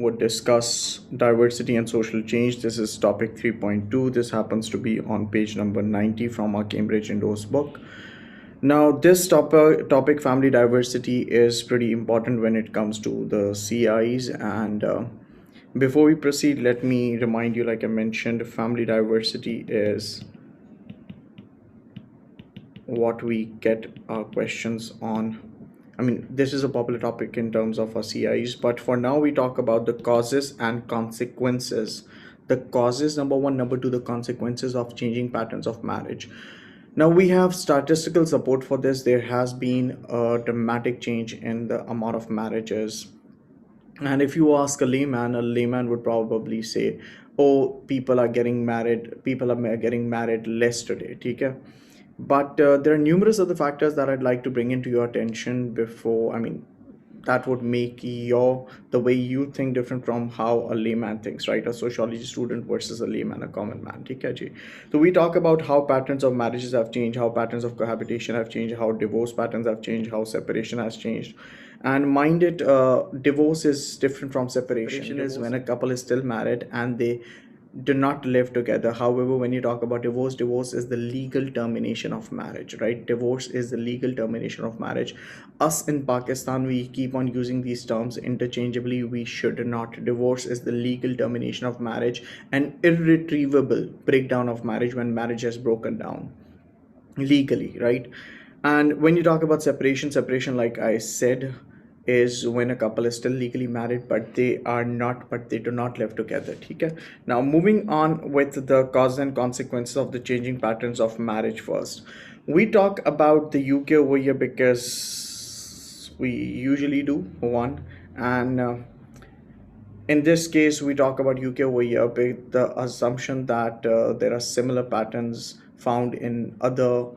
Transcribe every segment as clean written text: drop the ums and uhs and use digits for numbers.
would discuss diversity and social change. This is topic 3.2. This happens to be on page number 90 from our Cambridge endorsed book. Now, this topic family diversity is pretty important when it comes to the CIs. And before we proceed, let me remind you, like I mentioned, family diversity is what we get our questions on. I mean, this is a popular topic in terms of our CIs, but for now, we talk about the causes and consequences. The causes, number one, number two, the consequences of changing patterns of marriage. Now, we have statistical support for this. There has been a dramatic change in the amount of marriages, and if you ask a layman would probably say, "Oh, people are getting married less today." Okay, but there are numerous other factors that I'd like to bring into your attention before. I mean, that would make the way you think different from how a layman thinks, right? A sociology student versus a layman, a common man. ठीक है जी. So we talk about how patterns of marriages have changed, how patterns of cohabitation have changed, how divorce patterns have changed, how separation has changed. And mind it, divorce is different from separation. Separation is when a couple is still married and they do not live together. However, when you talk about divorce, divorce is the legal termination of marriage, right? Divorce is the legal termination of marriage. Us in Pakistan, we keep on using these terms interchangeably. We should not. Divorce is the legal termination of marriage, an irretrievable breakdown of marriage when marriage has broken down legally, right? And when you talk about separation, separation, like I said, is when a couple is still legally married but they do not live together. Okay, now moving on with the causes and consequences of the changing patterns of marriage. First, we talk about the UK over here because we usually do one. And in this case, we talk about UK over here with the assumption that there are similar patterns found in other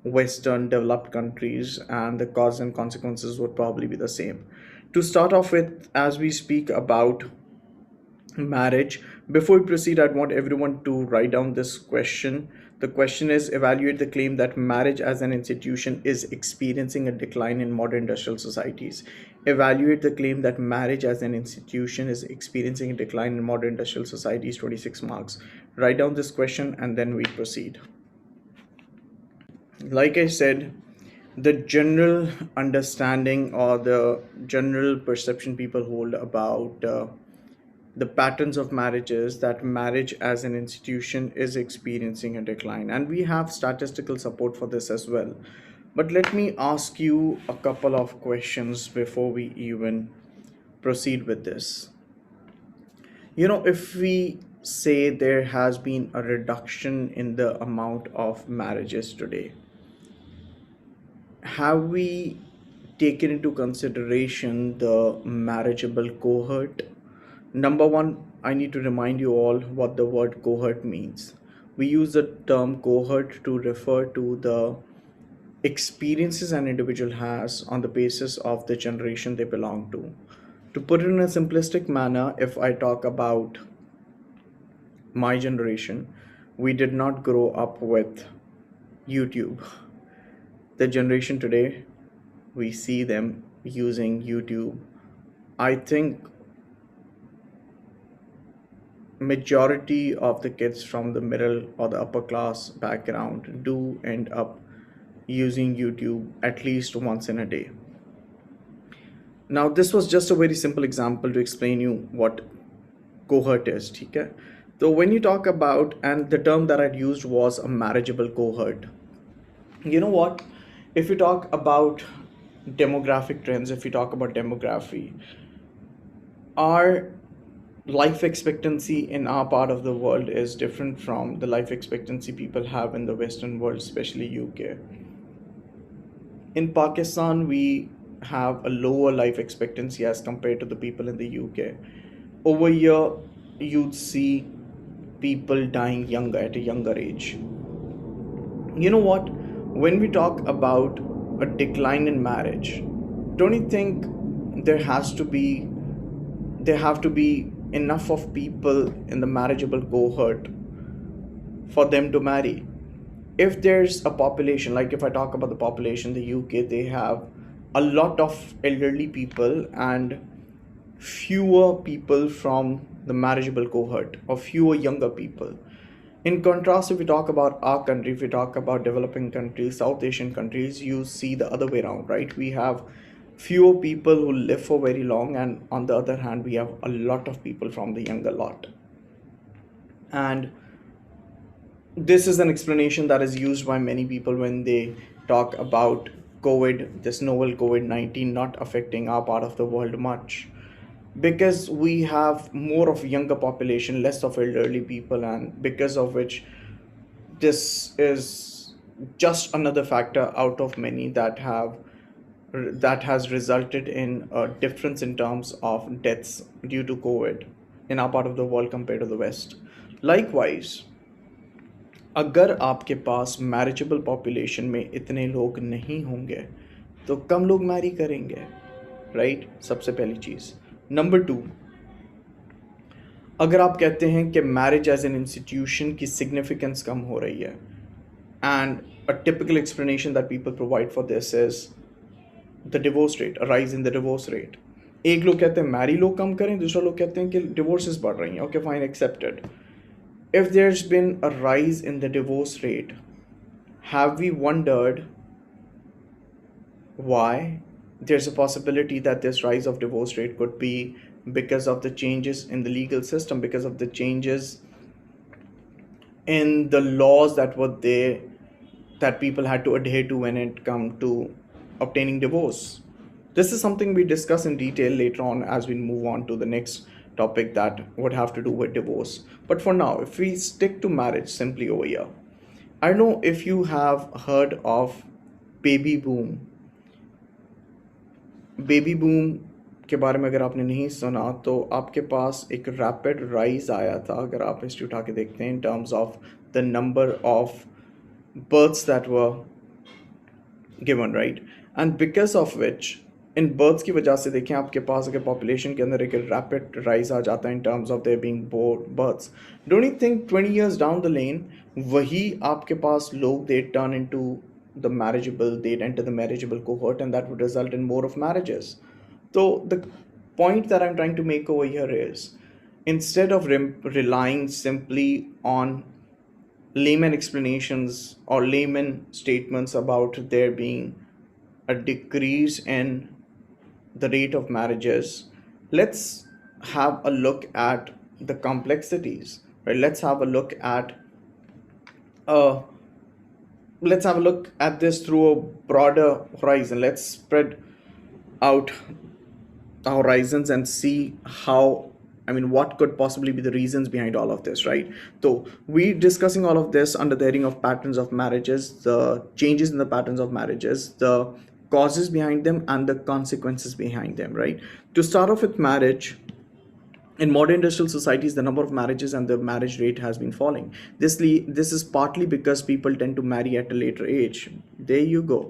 Western developed countries, and the cause and consequences would probably be the same. To start off with, as we speak about marriage, before we proceed, I'd want everyone to write down this question. The question is, evaluate the claim that marriage as an institution is experiencing a decline in modern industrial societies. Evaluate the claim that marriage as an institution is experiencing a decline in modern industrial societies. 26 marks. Write down this question and then we proceed. Like I said, the general understanding or the general perception people hold about the patterns of marriages, that marriage as an institution is experiencing a decline, and we have statistical support for this as well. But let me ask you a couple of questions before we even proceed with this. If we say there has been a reduction in the amount of marriages today, have we taken into consideration the marriageable cohort? Number one, I need to remind you all what the word cohort means. We use the term cohort to refer to the experiences an individual has on the basis of the generation they belong to. To put it in a simplistic manner, if I talk about my generation, we did not grow up with YouTube. The generation today, we see them using YouTube. I think majority of the kids from the middle or the upper class background do end up using YouTube at least once in a day. Now, this was just a very simple example to explain you what cohort is. Okay? So when you talk about, and the term that I'd used was a marriageable cohort. You know what? If you talk about demographic trends, if you talk about demography, our life expectancy in our part of the world is different from the life expectancy people have in the Western world, especially UK. In Pakistan, we have a lower life expectancy as compared to the people in the UK. Over here, you'd see people dying younger at a younger age. You know what? When we talk about a decline in marriage, don't you think there have to be enough of people in the marriageable cohort for them to marry? If there's a population, like if I talk about the population in the UK, they have a lot of elderly people, and fewer people from the marriageable cohort or fewer younger people. In contrast, if we talk about our country, if we talk about developing countries, South Asian countries, you see the other way around, right? We have fewer people who live for very long, and on the other hand, we have a lot of people from the younger lot. And this is an explanation that is used by many people when they talk about COVID, this novel COVID 19 not affecting our part of the world much. Because we have more of younger population, less of elderly people, and because of which this is just another factor out of many that has resulted in a difference in terms of deaths due to COVID in our part of the world compared to the West. Likewise, अगर आपके पास marriageable population में इतने लोग नहीं होंगे तो कम लोग Mary करेंगे, राइट? सबसे पहली चीज़। नंबर टू, अगर आप कहते हैं कि मैरिज एज एन इंस्टीट्यूशन की सिग्निफिकेंस कम हो रही है, and a typical explanation that people provide for this is the divorce rate, a rise in the divorce rate. एक लोग कहते हैं मैरी लोग कम करें, दूसरा लोग कहते हैं कि डिवोर्सेस बढ़ रही हैं। Okay fine, accepted. If there's been a rise in the divorce rate, have we wondered why? There's a possibility that this rise of divorce rate could be because of the changes in the legal system, because of the changes in the laws that were there that people had to adhere to when it come to obtaining divorce. This is something we discuss in detail later on as we move on to the next topic that would have to do with divorce. But for now, if we stick to marriage simply over here, I don't know if you have heard of baby boom. Baby boom के बारे में अगर आपने नहीं सुना तो आपके पास एक रैपिड राइज आया था, अगर आप हिस्ट्री उठा के देखते हैं, in terms of the number of births that were given, right? And because of which, in births की वजह से देखें आपके पास अगर पॉपुलेशन के अंदर एक रैपिड राइज आ जाता है in terms of there being births, don't you think 20 years down the lane वही आपके पास लोग they turn into the marriageable, they'd enter the marriageable cohort, and that would result in more of marriages. So the point that I'm trying to make over here is, instead of relying simply on layman explanations or layman statements about there being a decrease in the rate of marriages, let's have a look at the complexities, right? Uh, let's have a look at this through a broader horizon. Let's spread out our horizons and see how, I mean, what could possibly be the reasons behind all of this, right? So we're discussing all of this under the heading of patterns of marriages, the changes in the patterns of marriages, the causes behind them, and the consequences behind them, right? To start off with marriage, in modern industrial societies, the number of marriages and the marriage rate has been falling. This is partly because people tend to marry at a later age. There you go.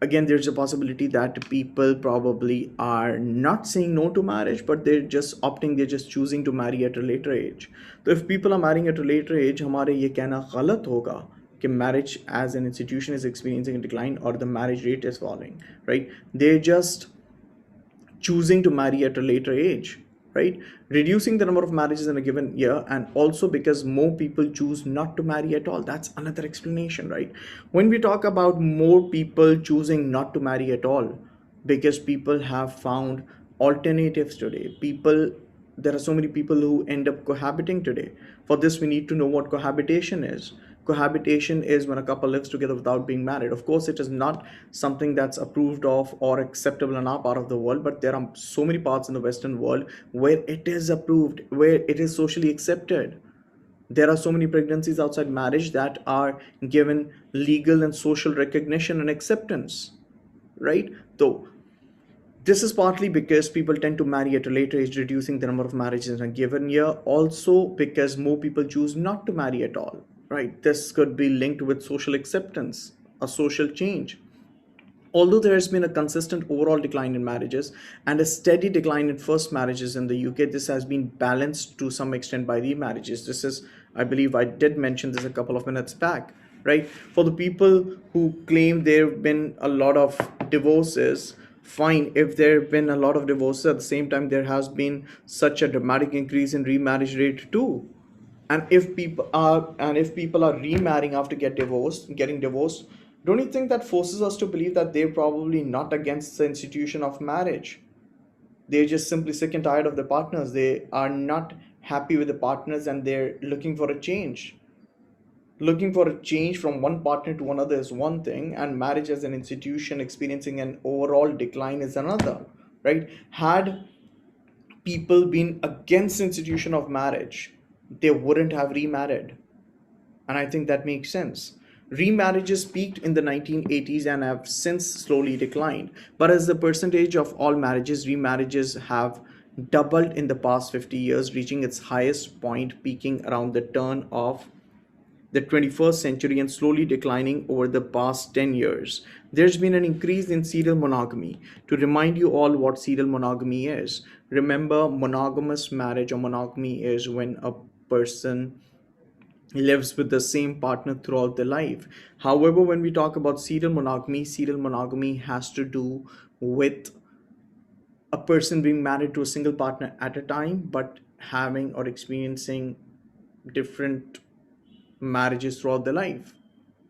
Again, there's a possibility that people probably are not saying no to marriage, but they're just choosing to marry at a later age. So if people are marrying at a later age, हमारे ये कहना गलत होगा कि marriage as an institution is experiencing a decline or the marriage rate is falling, right? They're just choosing to marry at a later age, right? Reducing the number of marriages in a given year, and also because more people choose not to marry at all. That's another explanation, right? When we talk about more people choosing not to marry at all, because people have found alternatives today, there are so many people who end up cohabiting today. For this, we need to know what cohabitation is. Cohabitation is when a couple lives together without being married. Of course, it is not something that's approved of or acceptable in our part of the world, but there are so many parts in the Western world where it is approved, where it is socially accepted. There are so many pregnancies outside marriage that are given legal and social recognition and acceptance, right? So this is partly because people tend to marry at a later age, reducing the number of marriages in a given year. Also, because more people choose not to marry at all, right? This could be linked with social acceptance, a social change. Although there has been a consistent overall decline in marriages and a steady decline in first marriages in the UK, this has been balanced to some extent by remarriages. This is, I believe I did mention this a couple of minutes back, right? For the people who claim there have been a lot of divorces, fine. If there have been a lot of divorces, at the same time there has been such a dramatic increase in remarriage rate too. And if people are remarrying after getting divorced, don't you think that forces us to believe that they're probably not against the institution of marriage? They're just simply sick and tired of the partners. They are not happy with the partners and they're looking for a change. Looking for a change from one partner to another is one thing, and marriage as an institution experiencing an overall decline is another, right? Had people been against the institution of marriage, they wouldn't have remarried. And I think that makes sense. Remarriages peaked in the 1980s and have since slowly declined. But as the percentage of all marriages, remarriages have doubled in the past 50 years, reaching its highest point, peaking around the turn of the 21st century and slowly declining over the past 10 years. There's been an increase in serial monogamy. To remind you all what serial monogamy is, remember, monogamous marriage or monogamy is when a person lives with the same partner throughout their life. However, when we talk about serial monogamy has to do with a person being married to a single partner at a time, but having or experiencing different marriages throughout their life,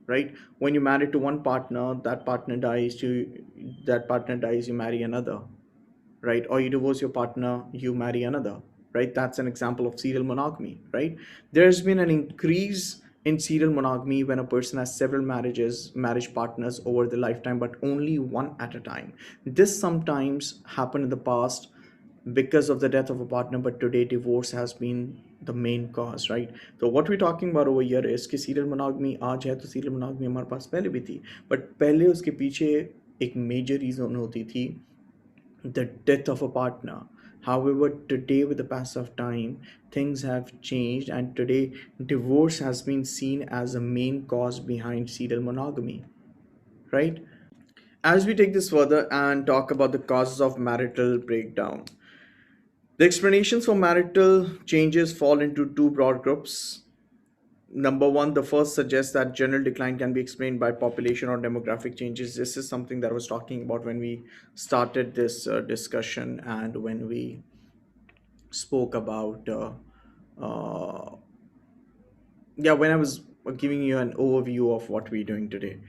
right? When you're married to one partner, that partner dies, you marry another, right? Or you divorce your partner, you marry another, right? That's an example of serial monogamy, right? There's been an increase in serial monogamy when a person has several marriage partners over the lifetime, but only one at a time. This sometimes happened in the past because of the death of a partner, but today divorce has been the main cause, right? So what we're talking about over here is कि serial monogamy आज है तो serial monogamy हमारे पास पहले भी थी, but पहले उसके पीछे एक major reason होती थी, the death of a partner. However, today, with the pass of time, things have changed, and today, divorce has been seen as a main cause behind serial monogamy, right? As we take this further and talk about the causes of marital breakdown, the explanations for marital changes fall into two broad groups. Number one, the first suggests that general decline can be explained by population or demographic changes. This is something that I was talking about when we started this discussion and when we spoke about, uh, yeah, when I was giving you an overview of what we're doing today.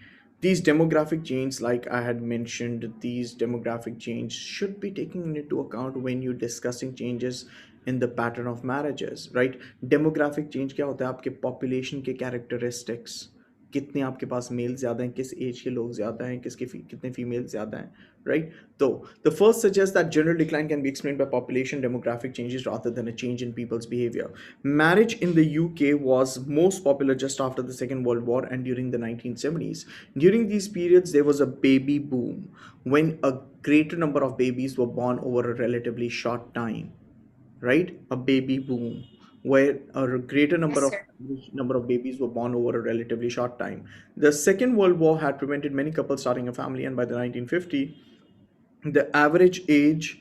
These demographic changes, like I had mentioned, these demographic change should be taken into account when you're discussing changes in the pattern of marriages, right? Demographic change क्या होता है? आपके population के characteristics, कितने आपके पास mail ज़्यादा हैं, किस एज के लोग ज़्यादा हैं, कितने फीमेल ज़्यादा हैं, right? So the first suggests that general decline can be explained by population demographic changes rather than a change in people's behavior. Marriage in the UK was most popular just after the Second World War and during the 1970s. During these periods, there was a baby boom when a greater number of babies were born over a relatively short time, right? A baby boom where a greater Yes, sir. number of babies were born over a relatively short time. The Second World War had prevented many couples starting a family, and by the 1950, the average age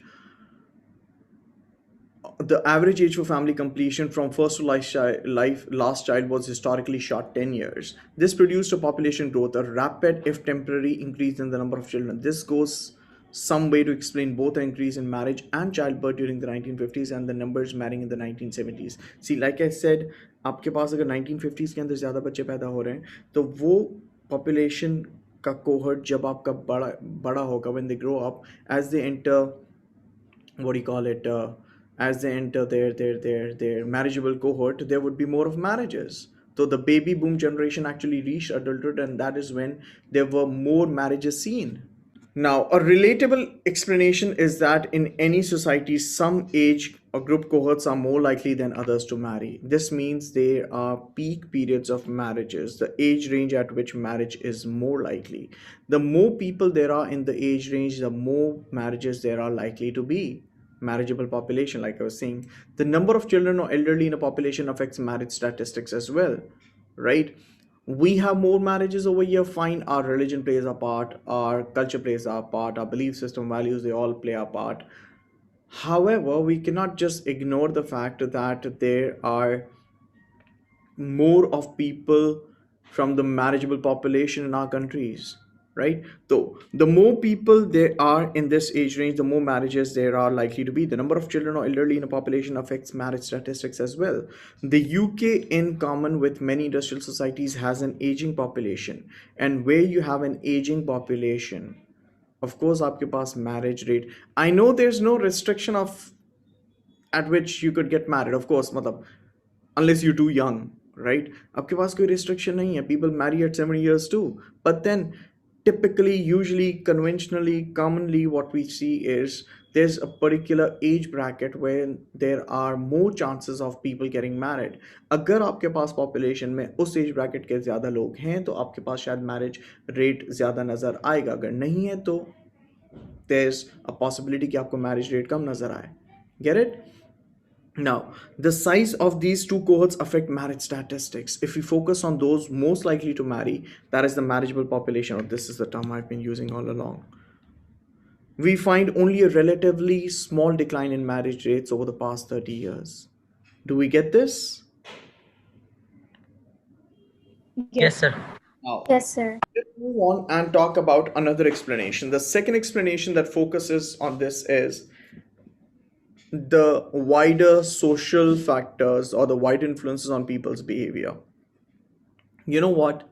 the average age for family completion from first to last child was historically short, 10 years. This produced a population growth, a rapid if temporary increase in the number of children. This goes some way to explain both an increase in marriage and childbirth during the 1950s and the numbers marrying in the 1970s. See, like I said, आपके पास अगर 1950s के अंदर ज़्यादा बच्चे पैदा हो रहे हैं तो वो population का cohort जब आपका बड़ा बड़ा होगा, when they grow up, as they enter, what do you call it, as they enter their marriageable cohort, there would be more of marriages. So the baby boom generation actually reached adulthood, and that is when there were more marriages seen. Now, a relatable explanation is that in any society, some age or group cohorts are more likely than others to marry. This means there are peak periods of marriages, the age range at which marriage is more likely. The more people there are in the age range, the more marriages there are likely to be. Marriageable population, like I was saying, the number of children or elderly in a population affects marriage statistics as well, right? We have more marriages over here, fine. Our religion plays a part, our culture plays a part, our belief system, values, they all play a part. However, we cannot just ignore the fact that there are more of people from the marriageable population in our countries. right? So the more people there are in this age range, the more marriages there are likely to be. The number of children or elderly in a population affects marriage statistics as well. The UK, in common with many industrial societies, has an aging population, and where you have an aging population, of course आपके पास marriage rate. I know there's no restriction of at which you could get married, of course, मतलब unless you're too young, right? आपके पास कोई restriction नहीं है. People marry at 70 years too. But then typically, usually, conventionally, commonly, what we see is there's a particular age bracket where there are more chances of people getting married. अगर आपके पास population में उस age bracket के ज़्यादा लोग हैं तो आपके पास शायद marriage rate ज़्यादा नज़र आएगा. अगर नहीं है तो there's a possibility कि आपको marriage rate कम नज़र आए. Get it? Now, the size of these two cohorts affect marriage statistics. If we focus on those most likely to marry, that is the marriageable population, or this is the term I've been using all along, we find only a relatively small decline in marriage rates over the past 30 years. Do we get this? Yes, sir. Now, Yes, sir. let's move on and talk about another explanation. The second explanation that focuses on this is the wider social factors or the wider influences on people's behavior. You know what?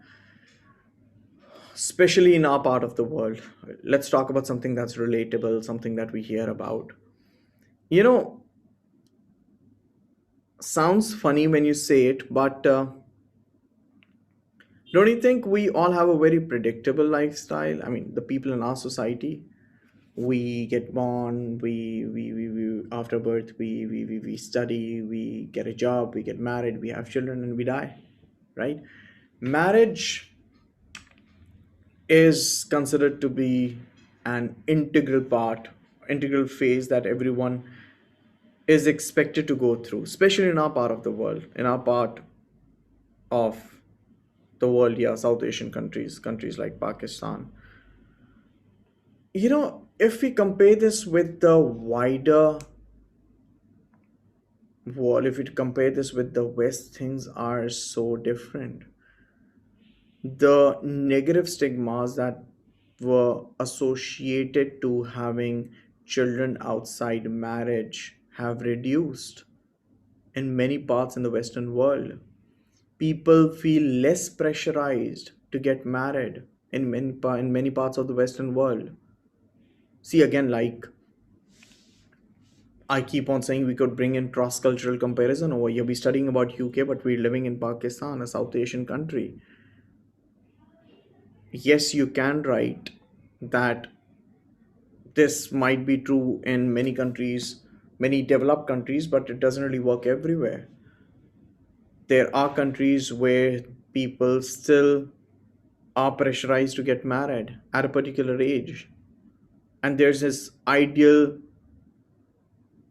Especially in our part of the world, let's talk about something that's relatable, something that we hear about. You know, sounds funny when you say it, but don't you think we all have a very predictable lifestyle? I mean, the people in our society, we get born, we after birth, we study, we get a job, we get married, we have children, and we die, right? Marriage is considered to be an integral phase that everyone is expected to go through, especially in our part of the world, in our part of the world, yeah, South Asian countries, countries like Pakistan. You know, if we compare this with the wider world, if we compare this with the West, things are so different. The negative stigmas that were associated to having children outside marriage have reduced in many parts in the Western world. People feel less pressurized to get married in many parts of the Western world. See, again, like I keep on saying, we could bring in cross-cultural comparison over here. We're studying about UK, but we're living in Pakistan, a South Asian country. Yes, you can write that this might be true in many countries, many developed countries, but it doesn't really work everywhere. There are countries where people still are pressurized to get married at a particular age. And there's this ideal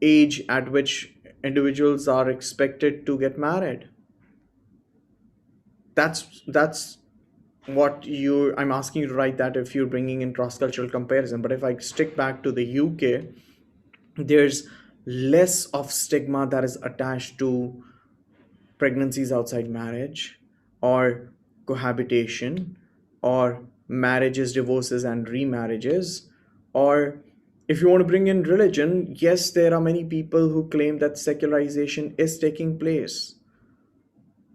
age at which individuals are expected to get married. That's what you I'm asking you to write that if you're bringing in cross-cultural comparison. But if I stick back to the UK, there's less of stigma that is attached to pregnancies outside marriage or cohabitation or marriages, divorces, and remarriages. Or if you want to bring in religion, yes, there are many people who claim that secularization is taking place.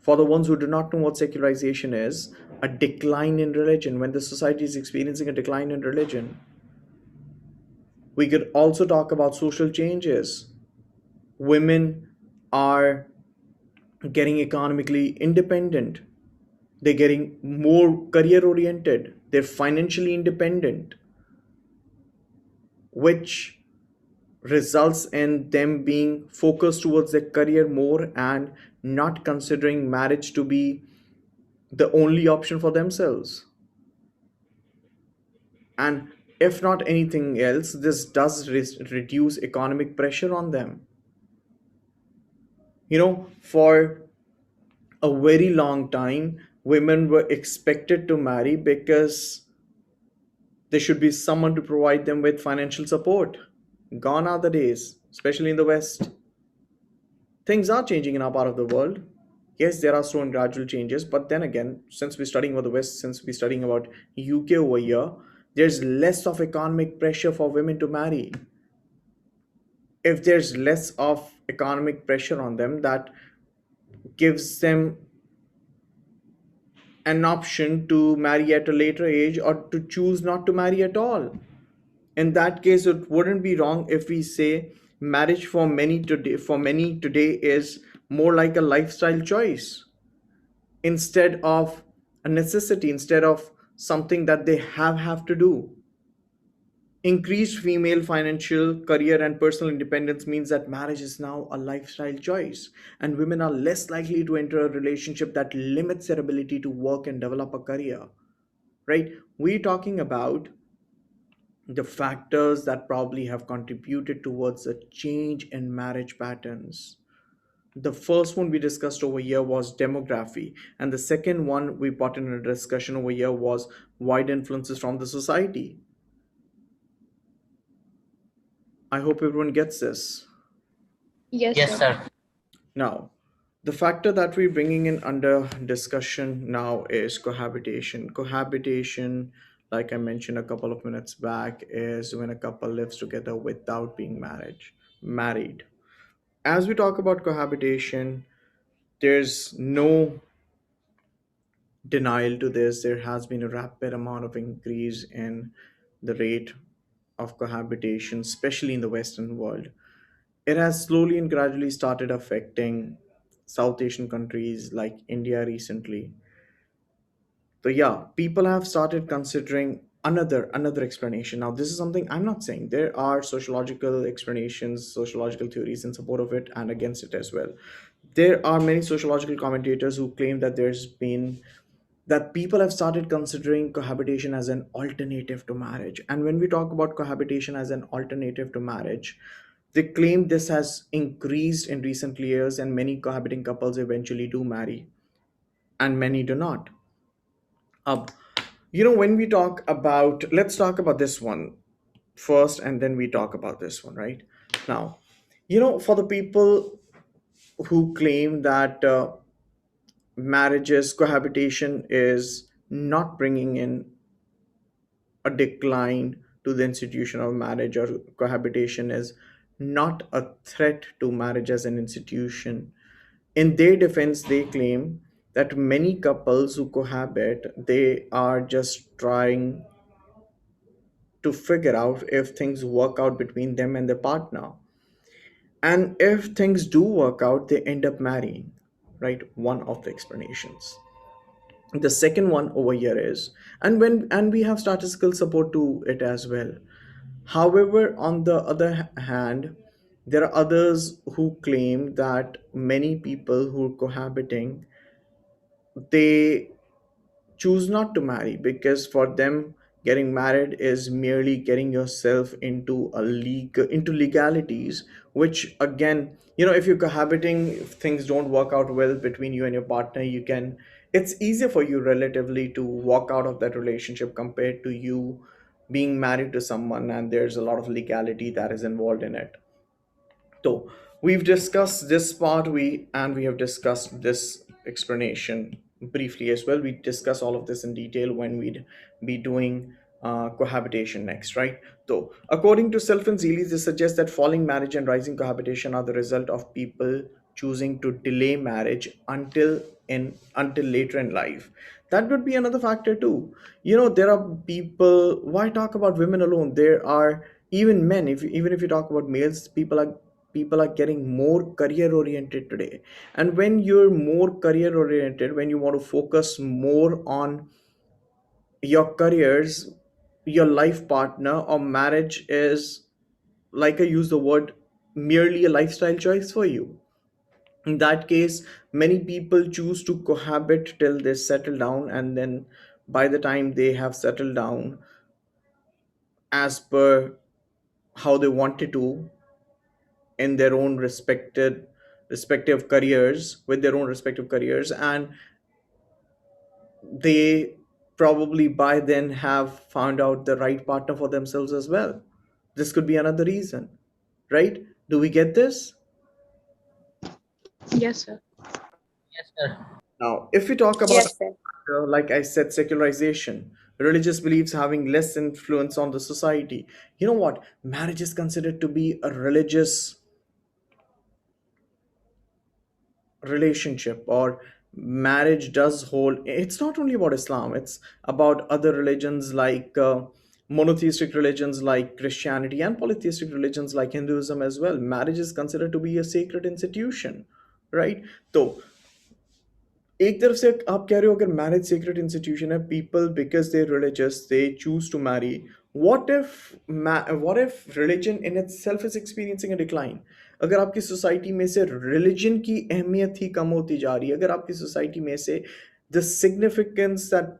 For the ones who do not know what secularization is, a decline in religion, when the society is experiencing a decline in religion. We could also talk about social changes. Women are getting economically independent, they're getting more career oriented, they're financially independent, which results in them being focused towards their career more and not considering marriage to be the only option for themselves. And if not anything else, this does reduce economic pressure on them. You know, for a very long time, women were expected to marry because there should be someone to provide them with financial support. Gone are the days, especially in the West. Things are changing in our part of the world. Yes, there are slow and gradual changes, but then again, since we're studying about the West, since we're studying about UK over here, there's less of economic pressure for women to marry. If there's less of economic pressure on them, that gives them an option to marry at a later age or to choose not to marry at all. In that case, it wouldn't be wrong if we say marriage for many today is more like a lifestyle choice instead of a necessity, instead of something that they have to do. Increased female financial, career, and personal independence means that marriage is now a lifestyle choice, and women are less likely to enter a relationship that limits their ability to work and develop a career. Right? We're talking about the factors that probably have contributed towards a change in marriage patterns. The first one we discussed over here was demography, and the second one we brought in a discussion over here was wide influences from the society. I hope everyone gets this. Yes, Yes, sir. sir. Now, the factor that we're bringing in under discussion now is cohabitation. Cohabitation, like I mentioned a couple of minutes back, is when a couple lives together without being married. As we talk about cohabitation, there's no denial to this. There has been a rapid amount of increase in the rate of cohabitation, especially in the Western world. It has slowly and gradually started affecting South Asian countries like India recently. So yeah, people have started considering another explanation. Now, this is something I'm not saying. There are sociological explanations, sociological theories in support of it and against it as well. There are many sociological commentators who claim that people have started considering cohabitation as an alternative to marriage. And when we talk about cohabitation as an alternative to marriage, they claim this has increased in recent years, and many cohabiting couples eventually do marry, and many do not. Um, when we talk about, let's talk about this one first, and then we talk about this one, right? Now, for the people who claim that marriages, cohabitation is not bringing in a decline to the institution of marriage, or cohabitation is not a threat to marriage as an institution. In their defense, they claim that many couples who cohabit, they are just trying to figure out if things work out between them and their partner. And if things do work out, they end up marrying, right? One of the explanations. The second one over here is, and we have statistical support to it as well. However, on the other hand, there are others who claim that many people who are cohabiting, they choose not to marry because for them getting married is merely getting yourself into into legalities, which again, if you're cohabiting, if things don't work out well between you and your partner, it's easier for you relatively to walk out of that relationship compared to you being married to someone, and there's a lot of legality that is involved in it. So we've discussed this part, we have discussed this explanation briefly as well. We discuss all of this in detail when we'd be doing cohabitation next, right? So according to Self and Zealy, this suggests that falling marriage and rising cohabitation are the result of people choosing to delay marriage until later in life. That would be another factor too. There are people. Why talk about women alone? There are even men. Even if you talk about males, people are getting more career oriented today. And when you're more career oriented, when you want to focus more on your careers, your life partner or marriage is, like I use the word, merely a lifestyle choice for you. In that case, many people choose to cohabit till they settle down, and then by the time they have settled down as per how they wanted to in their own respective careers, with their own respective careers, and they probably by then have found out the right partner for themselves as well. This could be another reason, right? Do we get this? Yes, sir. Yes, sir. Now, if we talk about, Yes, sir. like I said, secularization, religious beliefs having less influence on the society. You know what? Marriage is considered to be a religious relationship, or marriage does hold. It's not only about Islam, it's about other religions like monotheistic religions like Christianity, and polytheistic religions like Hinduism as well. Marriage is considered to be a sacred institution, right? So एक तरफ से आप कह रहे हो अगर marriage secret institution है, people because they religious they choose to marry. What if religion in itself is experiencing a decline? अगर आपकी सोसाइटी में से रिलीजन की अहमियत ही कम होती जा रही है, अगर आपकी सोसाइटी में से the significance that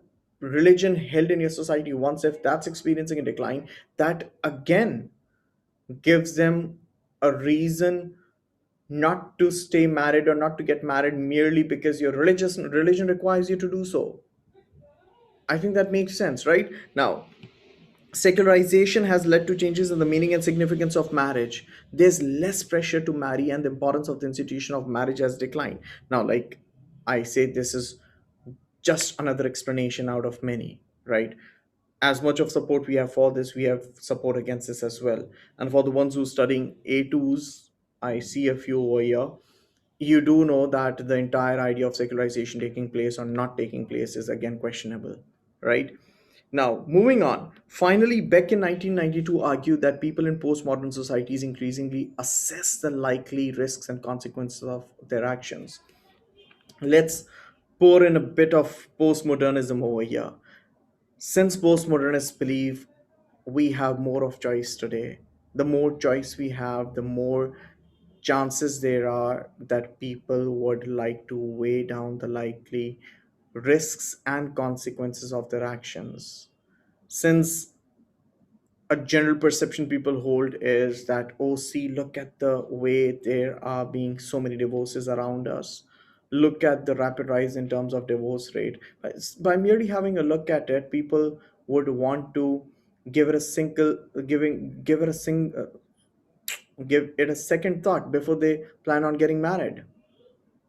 religion held in your society once, if that's experiencing a decline, that again gives them a reason not to stay married or not to get married merely because your religious religion requires you to do so. I think that makes sense, right? Now, secularization has led to changes in the meaning and significance of marriage. There's less pressure to marry, and the importance of the institution of marriage has declined. Now, like I say, this is just another explanation out of many, right? As much of support we have for this, we have support against this as well. And for the ones who studying A2s, I see a few over here. You do know that the entire idea of secularization taking place or not taking place is again questionable, right? Now, moving on. Finally, Beck in 1992 argued that people in postmodern societies increasingly assess the likely risks and consequences of their actions. Let's pour in a bit of postmodernism over here. Since postmodernists believe we have more of choice today, the more choice we have, the more chances there are that people would like to weigh down the likely risks and consequences of their actions. Since a general perception people hold is that, oh, see, look at the way there are being so many divorces around us, look at the rapid rise in terms of divorce rate. By merely having a look at it, people would want to give it a single giving give it a sing give it a second thought before they plan on getting married,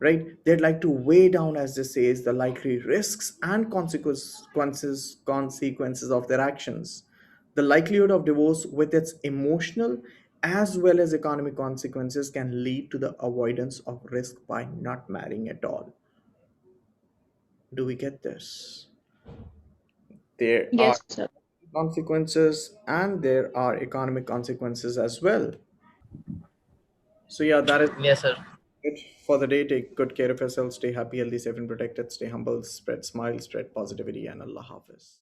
right? They'd like to weigh down, as they say, is the likely risks and consequences of their actions. The likelihood of divorce, with its emotional as well as economic consequences, can lead to the avoidance of risk by not marrying at all. Do we get this? There are Yes, sir. consequences and there are economic consequences as well. So yeah, that is Yes, sir. it for the day. Take good care of yourself. Stay happy, healthy, safe, and protected. Stay humble. Spread smiles, spread positivity, and Allah Hafiz.